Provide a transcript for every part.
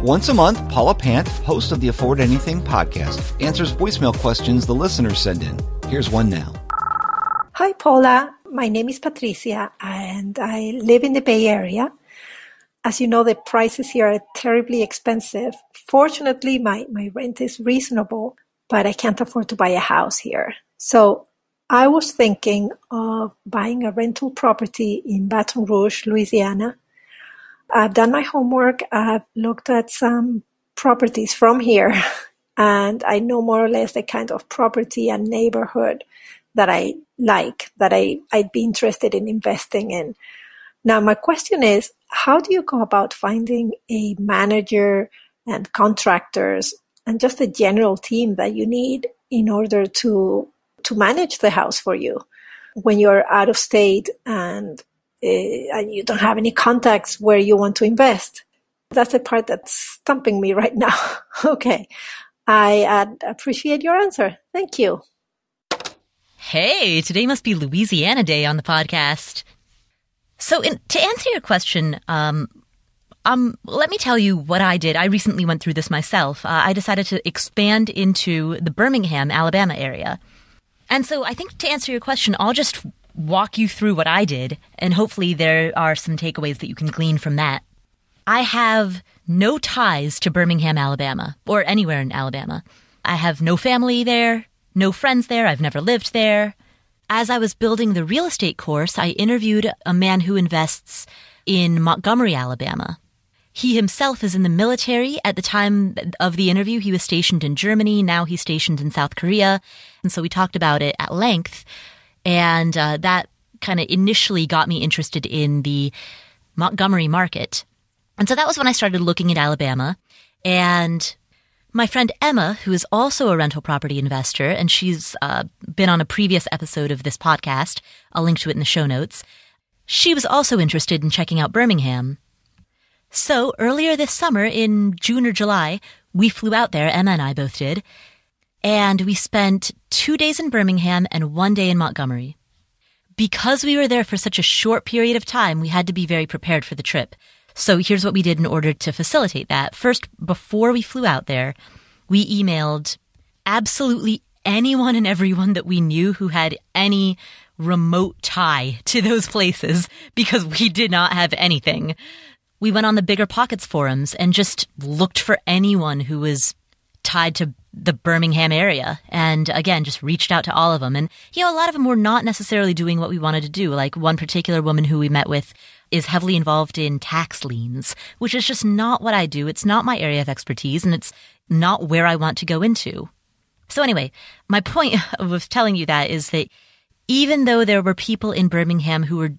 Once a month, Paula Pant, host of the Afford Anything podcast, answers voicemail questions the listeners send in. Here's one now. Hi, Paula. My name is Patricia, and I live in the Bay Area. As you know, the prices here are terribly expensive. Fortunately, my rent is reasonable, but I can't afford to buy a house here. So I was thinking of buying a rental property in Baton Rouge, Louisiana. I've done my homework. I've looked at some properties from here, and I know more or less the kind of property and neighborhood that I like, that I'd be interested in investing in. Now, my question is, how do you go about finding a manager and contractors and just a general team that you need in order to manage the house for you when you're out of state and you don't have any contacts where you want to invest? That's the part that's stumping me right now. Okay. I'd appreciate your answer. Thank you. Hey, today must be Louisiana Day on the podcast. So to answer your question, let me tell you what I did. I recently went through this myself. I decided to expand into the Birmingham, Alabama area. And so I think to answer your question, I'll just walk you through what I did, and hopefully there are some takeaways that you can glean from that. I have no ties to Birmingham, Alabama, or anywhere in Alabama. I have no family there, no friends there. I've never lived there. As I was building the real estate course, I interviewed a man who invests in Montgomery, Alabama. He himself is in the military. At the time of the interview, he was stationed in Germany. Now he's stationed in South Korea. And so we talked about it at length. And that kind of initially got me interested in the Montgomery market. And so that was when I started looking at Alabama. And my friend Emma, who is also a rental property investor, and she's been on a previous episode of this podcast, I'll link to it in the show notes, she was also interested in checking out Birmingham. So earlier this summer, in June or July, we flew out there, Emma and I both did, and we spent 2 days in Birmingham and 1 day in Montgomery. Because we were there for such a short period of time, we had to be very prepared for the trip. So here's what we did in order to facilitate that. First, before we flew out there, we emailed absolutely anyone and everyone that we knew who had any remote tie to those places, because we did not have anything. We went on the Bigger Pockets forums and just looked for anyone who was tied to the Birmingham area. And again, just reached out to all of them. And, a lot of them were not necessarily doing what we wanted to do. Like one particular woman who we met with is heavily involved in tax liens, which is just not what I do. It's not my area of expertise, and it's not where I want to go into. So anyway, my point of telling you that is that even though there were people in Birmingham who were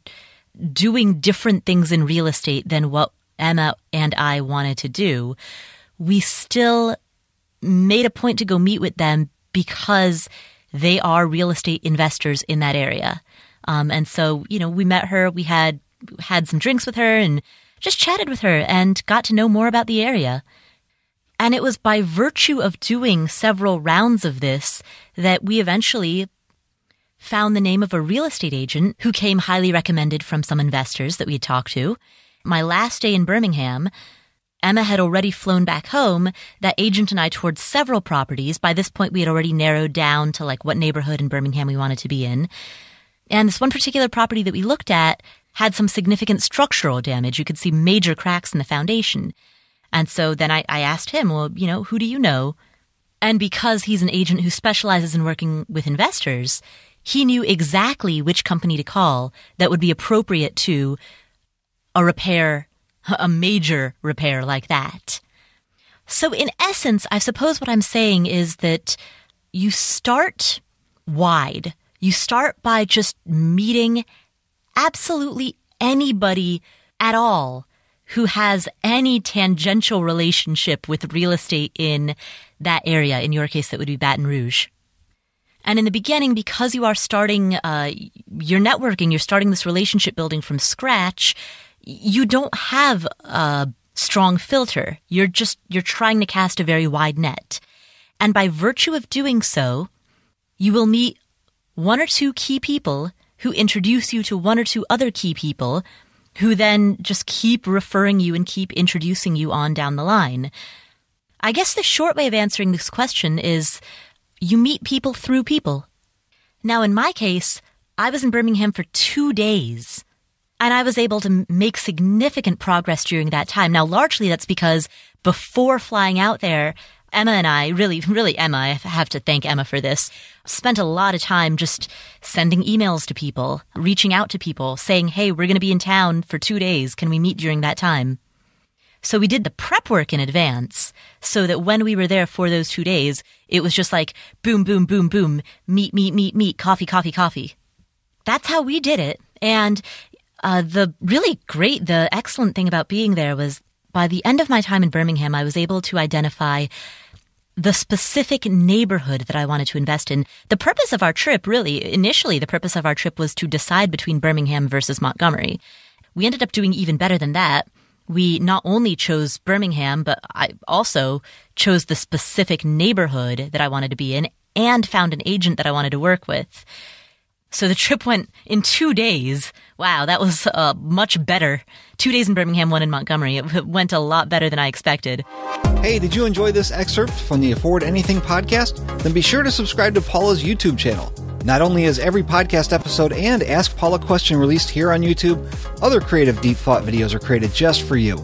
doing different things in real estate than what Emma and I wanted to do, we still made a point to go meet with them because they are real estate investors in that area. And so, we met her, we had some drinks with her and just chatted with her and got to know more about the area. And it was by virtue of doing several rounds of this that we eventually found the name of a real estate agent who came highly recommended from some investors that we had talked to. My last day in Birmingham, Emma had already flown back home. That agent and I toured several properties. By this point, we had already narrowed down to what neighborhood in Birmingham we wanted to be in. And this one particular property that we looked at had some significant structural damage. You could see major cracks in the foundation. And so then I asked him, well, who do you know? And because he's an agent who specializes in working with investors, he knew exactly which company to call that would be appropriate to a repair, a major repair like that. So in essence, I suppose what I'm saying is that you start wide. You start by just meeting absolutely anybody at all who has any tangential relationship with real estate in that area. In your case, that would be Baton Rouge. And in the beginning, because you are starting your networking, you're starting this relationship building from scratch, you don't have a strong filter. You're trying to cast a very wide net. And by virtue of doing so, you will meet one or two key people who introduce you to one or two other key people who then just keep referring you and keep introducing you on down the line. I guess the short way of answering this question is you meet people through people. Now, in my case, I was in Birmingham for 2 days, and I was able to make significant progress during that time. Now, largely that's because before flying out there, Emma and I, really Emma, I have to thank Emma for this, spent a lot of time just sending emails to people, reaching out to people, saying, hey, we're going to be in town for 2 days. Can we meet during that time? So we did the prep work in advance so that when we were there for those 2 days, it was just like boom, boom, boom, boom, meet, coffee, coffee, coffee. That's how we did it. And the excellent thing about being there was by the end of my time in Birmingham, I was able to identify the specific neighborhood that I wanted to invest in. The purpose of our trip, initially the purpose of our trip was to decide between Birmingham versus Montgomery. We ended up doing even better than that. We not only chose Birmingham, but I also chose the specific neighborhood that I wanted to be in and found an agent that I wanted to work with. So the trip went in 2 days. Wow, that was much better. 2 days in Birmingham, 1 in Montgomery. It went a lot better than I expected. Hey, did you enjoy this excerpt from the Afford Anything podcast? Then be sure to subscribe to Paula's YouTube channel. Not only is every podcast episode and Ask Paula question released here on YouTube, other creative deep thought videos are created just for you.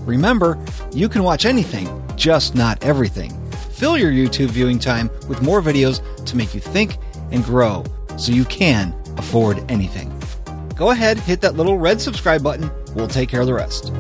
Remember, you can watch anything, just not everything. Fill your YouTube viewing time with more videos to make you think and grow so you can afford anything. Go ahead, hit that little red subscribe button. We'll take care of the rest.